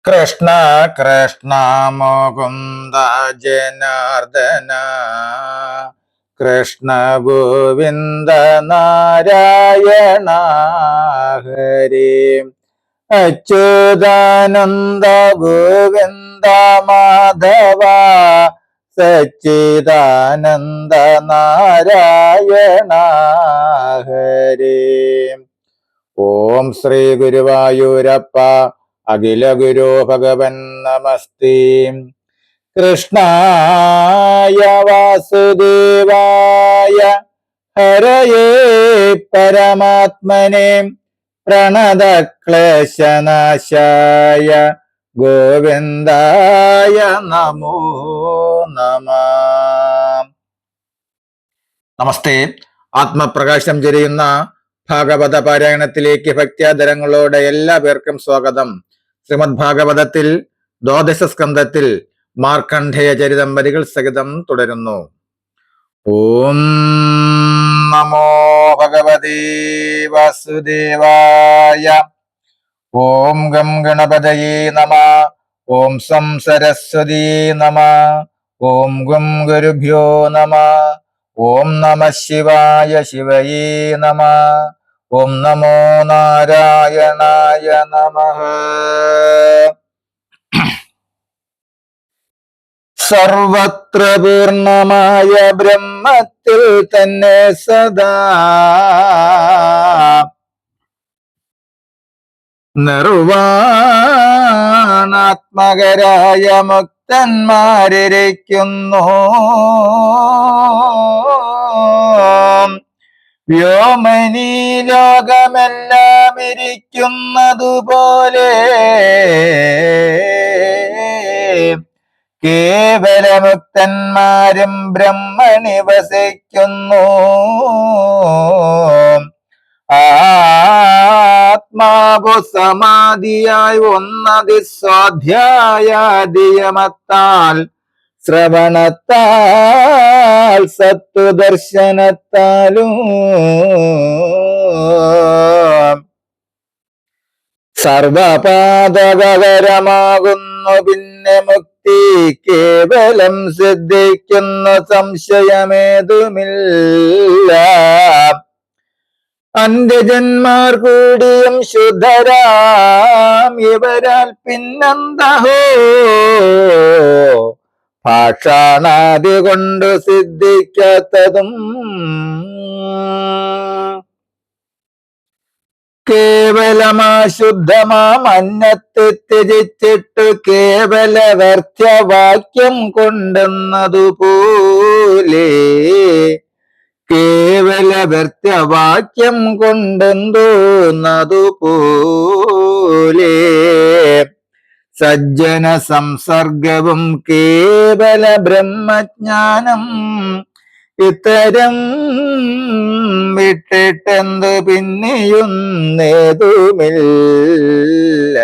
കൃഷ്ണ കൃഷ്ണ മുകുന്ദ ജനാർദ്ദന കൃഷ്ണ ഗോവിന്ദ നാരായണ ഹരി അച്യുതാനന്ദ ഗോവിന്ദ മാധവ സച്ചിദാനന്ദ നാരായണ ഹരി. ഓം ശ്രീ ഗുരുവായൂരപ്പ അഖില ഗുരു ഭഗവൻ നമസ്തേ. കൃഷ്ണായ വാസുദേവായ ഹരയേ പരമാത്മനെ പ്രണതക്ലേശനാശായ ഗോവിന്ദായ നമോ നമഃ. നമസ്തേ. ആത്മപ്രകാശം ചൊരിയുന്ന ഭാഗവത പാരായണത്തിലേക്ക് ഭക്ത്യാദരങ്ങളോടെ എല്ലാ പേർക്കും സ്വാഗതം. ശ്രീമദ് ഭാഗവതത്തിൽ ദ്വാദശ സ്കന്ധത്തിൽ മാർക്കണ്ഡേയ ചരിതം വരികൾ സഹിതം തുടരുന്നു. ഓം നമോ ഭഗവതേ വാസുദേവായ. ഓം ഗം ഗണപതയേ നമഃ. ഓം സം സരസ്വതീ നമഃ. ഓം ഗം ഗുരുഭ്യോ നമഃ. ഓം നമഃ ശിവായ ശിവയേ നമഃ. ഓം നമോ നാരായണായ നമഃ. സർവത്ര പൂർണ്ണമായ ബ്രഹ്മത്തിൽ തന്നെ സദാ നിർവാണാത്മകരായ മുക്തന്മാരിരിക്കുന്നു. വ്യോമനീ ലോകമെല്ലാം ഇരിക്കുന്നതുപോലെ കേവലമുക്തന്മാരും ബ്രഹ്മണി വസിക്കുന്നു. ആത്മാവു സമാധിയായി ഒന്നതി സ്വാധ്യായാദിയമത്താൽ ശ്രവണത്താൽ സത്വദർശനത്താലും സർവപാദകരമാകുന്നു. പിന്നെ മുക്തി കേവലം സിദ്ധിക്കുന്ന സംശയമേതുമില്ല. അന്ത്യജന്മാർ കൂടിയും ശുദ്ധരാം ഇവരാൽ പിന്നെന്തഹോ ഭാഷാണാദി കൊണ്ട് സിദ്ധിക്കാത്തതും. കേവലമാശുദ്ധമാം അന്നത്തെ ത്യജിച്ചിട്ട് കേവല വ്യർത്ഥവാക്യം കൊണ്ടെന്നതുപോലെ കേവല വ്യർത്ഥവാക്യം കൊണ്ടെന്തോന്നതുപോലെ സജ്ജന സംസർഗവും കേവല ബ്രഹ്മജ്ഞാനം ഇത്തരം വിട്ടിട്ടെന്ത് പിന്നെയൊന്നേതുമില്ല.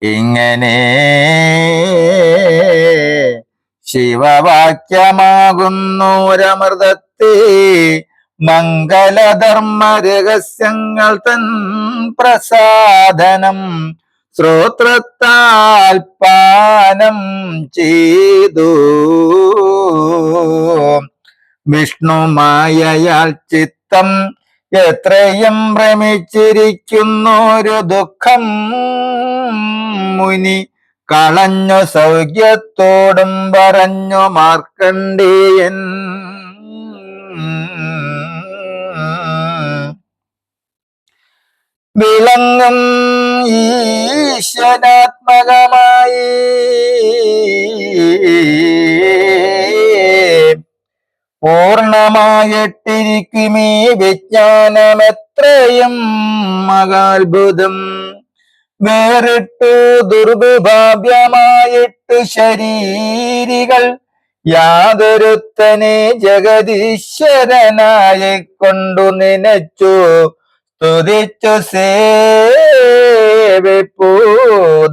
ഇങ്ങനെ ശിവവാക്യമാകുന്നോരമൃതത്തെ മംഗളധർമ്മ രഹസ്യങ്ങൾ തൻ പ്രസാദനം ശ്രോത്രത്താൽ പാനം ചെയ്തു. വിഷ്ണുമായയാൽ ചിത്തം എത്രയും ഭ്രമിച്ചിരിക്കുന്നൊരു ദുഃഖം മുനി കളഞ്ഞു സൗഖ്യത്തോടും പറഞ്ഞു മാർക്കണ്ഡേയൻ. വിളങ്ങും ഈശ്വരാത്മകമായി പൂർണമായിട്ടിരിക്കുമീ വിജ്ഞാനമെത്രയും മഹാത്ഭുതം. വേറിട്ടു ദുർവിഭാവ്യമായിട്ട് ശരീരികൾ യാതൊരുത്തനെ ജഗദീശ്വരനായി കൊണ്ടു നനച്ചു സ്തുതിച്ചു സേവിപ്പൂ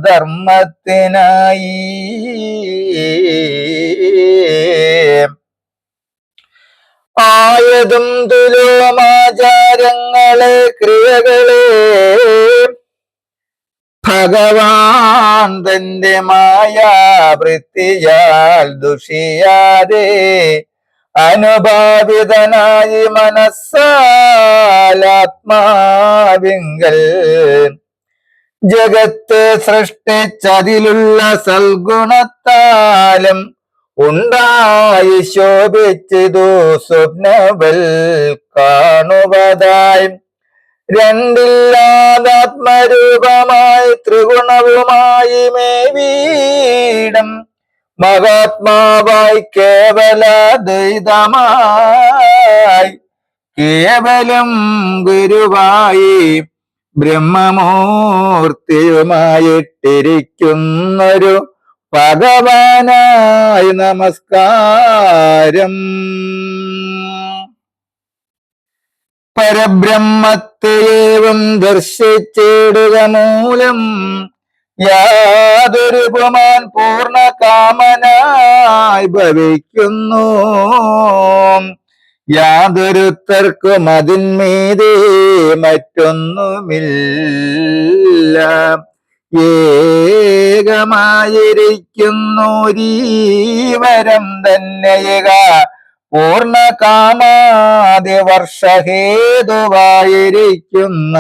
ധർമ്മത്തിനായി. ആയതും തുലോമാചാരങ്ങളെ ക്രിയകളെ ഭഗവാൻ തന്റെ മായാവൃത്തിയാൽ ദുഷിയാതെ അനുഭാവിതനായി മനസ്സാലാത്മാവിങ്കൽ ജഗത്ത് സൃഷ്ടിച്ചതിലുള്ള സൽഗുണത്താലും ഉണ്ടായി ശോഭിച്ചിതു സ്വപ്നവൽ കാണുവതായി രണ്ടില്ലാതാത്മരൂപമായി ത്രിഗുണവുമായി മേവീടം മഹാത്മാവായി കേവല ദ്വൈതമായി കേവലം ഗുരുവായി ബ്രഹ്മമൂർത്തിയുമായിട്ടിരിക്കുന്നൊരു ഭഗവാനായി നമസ്കാരം. പരബ്രഹ്മത്തെയേവം ദർശിച്ചിടുക മൂലം യാതൊരു പുമാൻ പൂർണ്ണ കാമനായി ഭവിക്കുന്നു. യാതൊരുത്തർക്കും അതിന്മീതേ മറ്റൊന്നുമില്ല. ഏകമായിരിക്കുന്നൊരീവരം തന്നെയക പൂർണ്ണ കാമാദി വർഷഹേതുവായിരിക്കുന്ന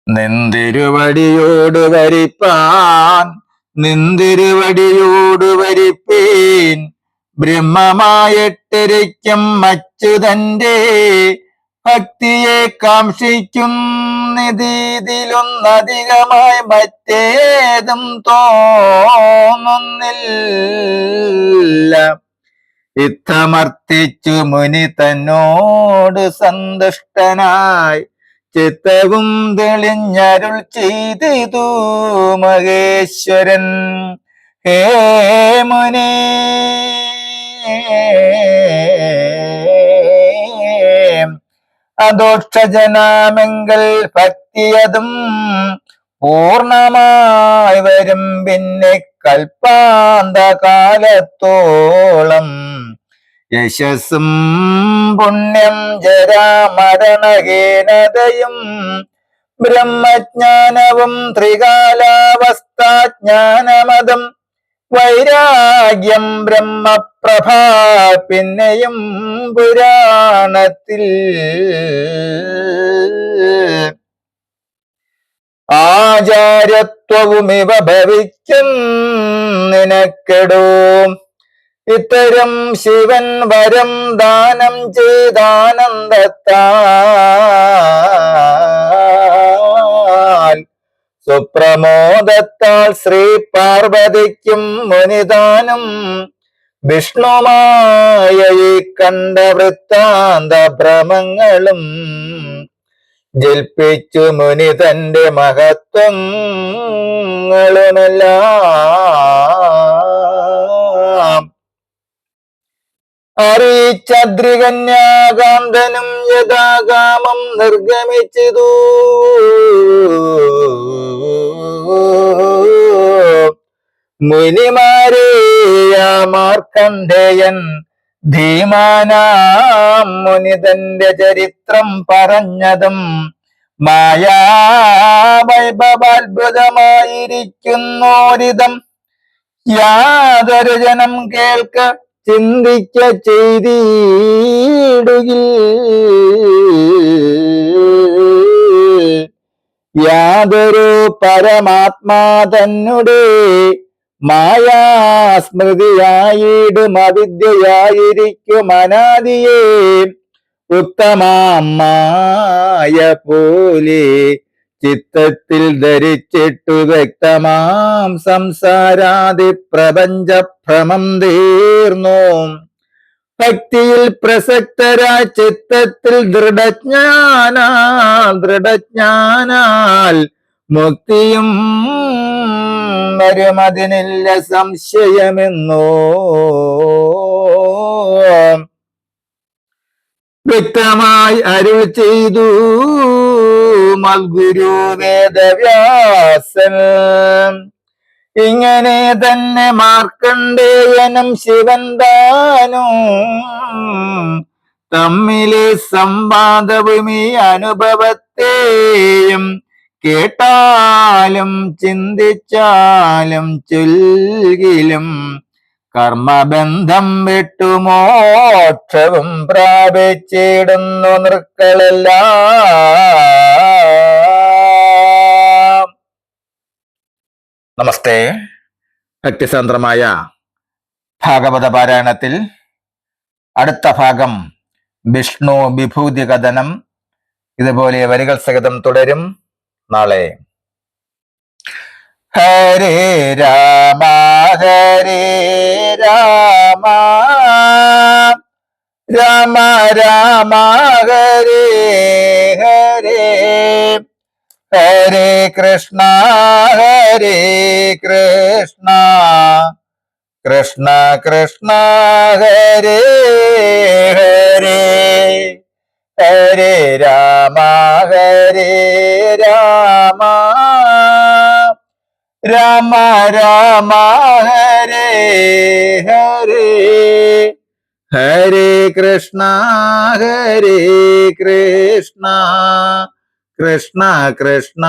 നിന്തിരുവടിയോട് വരിപ്പാൻ നിന്തിരുവടിയോട് വരിപ്പേൻ ബ്രഹ്മമായിട്ടിരിക്കും അച്യുതന്റെ ഭക്തിയെ കാംക്ഷിക്കുന്നതിലൊന്നധികമായി മറ്റേതും തോന്നുന്നില്ല. ഇത്തമർത്തിച്ചു മുനി തന്നോട് സന്തുഷ്ടനായി ചിത്തവും തെളിഞ്ഞരുൾ ചെയ്തിതു മഹേശ്വരൻ. ഹേ മുനി, അദോക്ഷജനാമെങ്കിൽ ഭക്തിയതും പൂർണമായി വരും. പിന്നെ കൽപ്പാന്തകാലത്തോളം യശസ്സും പുണ്യം ജരാമരണഹീനതയും ബ്രഹ്മജ്ഞാനവും ത്രികാലാവസ്ഥാജ്ഞാനമതം വൈരാഗ്യം ബ്രഹ്മപ്രഭ പിന്നെയും പുരാണത്തിൽ ആചാര്യത്വവുമിവ ഭവിക്കും നിനക്കെടോ. ഇത്തരം ശിവൻ വരം ദാനം ചെയ്താനന്ദത്താൽ സുപ്രമോദത്താൽ ശ്രീ പാർവതിക്കും മുനിദാനം വിഷ്ണുമായ ഈ കണ്ട വൃത്താന്ത ഭ്രമങ്ങളും ജൽപ്പിച്ചു മുനി തന്റെ മഹത്വങ്ങളുമെല്ലാം അറിയിച്ചദ്രികന്യാകാന്തനും യഥാകാമം നിർഗമിച്ചിതു. മുനിമാരേയ മാർക്കണ്ഡേയൻ ധീമാനാം മുനിതന്റെ ചരിത്രം പറഞ്ഞതും മായാവൈഭവാത്ഭുതമായിരിക്കുന്നോരിതം യാതൊരു ജനം കേൾക്ക ചിന്തിക്ക ചെയ്തിടുകിൽ. യാതൊരു പരമാത്മാ തന്നെ മായാസ്മൃതിയായിടും അവിദ്യയായിരിക്കും അനാദിയെ ഉത്തമായ പോലെ ചിത്തത്തിൽ ധരിച്ചിട്ടു വ്യക്തമാം സംസാരാദി പ്രപഞ്ച ഭ്രമം തീർന്നു. ഭക്തിയിൽ പ്രസക്തരായ ചിത്തത്തിൽ ദൃഢജ്ഞാനാൽ മുക്തിയും വരുമതിനില്ല സംശയമെന്നോ. വ്യക്തമായി അരുൾ ചെയ്തു മദ്ഗുരു വേദവ്യാസൻ. ഇങ്ങനെ തന്നെ മാർക്കണ്ഡേയനും ശിവൻ താനും തമ്മിലെ സംവാദവും ഈ അനുഭവത്തെയും കേട്ടാലും ചിന്തിച്ചാലും ചൊല്ലിലും കർമ്മബന്ധം വിട്ടുമോക്ഷവും പ്രാപിച്ചിടുന്നു നൃക്കളെല്ലാം. നമസ്തേ. ഭക്തിസാന്ദ്രമായ ഭാഗവത പാരായണത്തിൽ അടുത്ത ഭാഗം വിഷ്ണു വിഭൂതി കഥനം ഇതുപോലെ വരികൾ സഹിതം തുടരും നാളെ. ഹരേ രാമ ഹരേ രാമ രാമ രാമ ഹരേ ഹരേ ഹരേ കൃഷ്ണ കൃഷ്ണ കൃഷ്ണ ഹരേ ഹരേ ഹരേ രാമ രാമ രാമ ഹരേ ഹരേ ഹരേ കൃഷ്ണ കൃഷ്ണ കൃഷ്ണ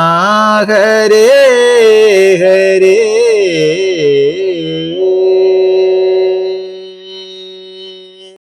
ഹരേ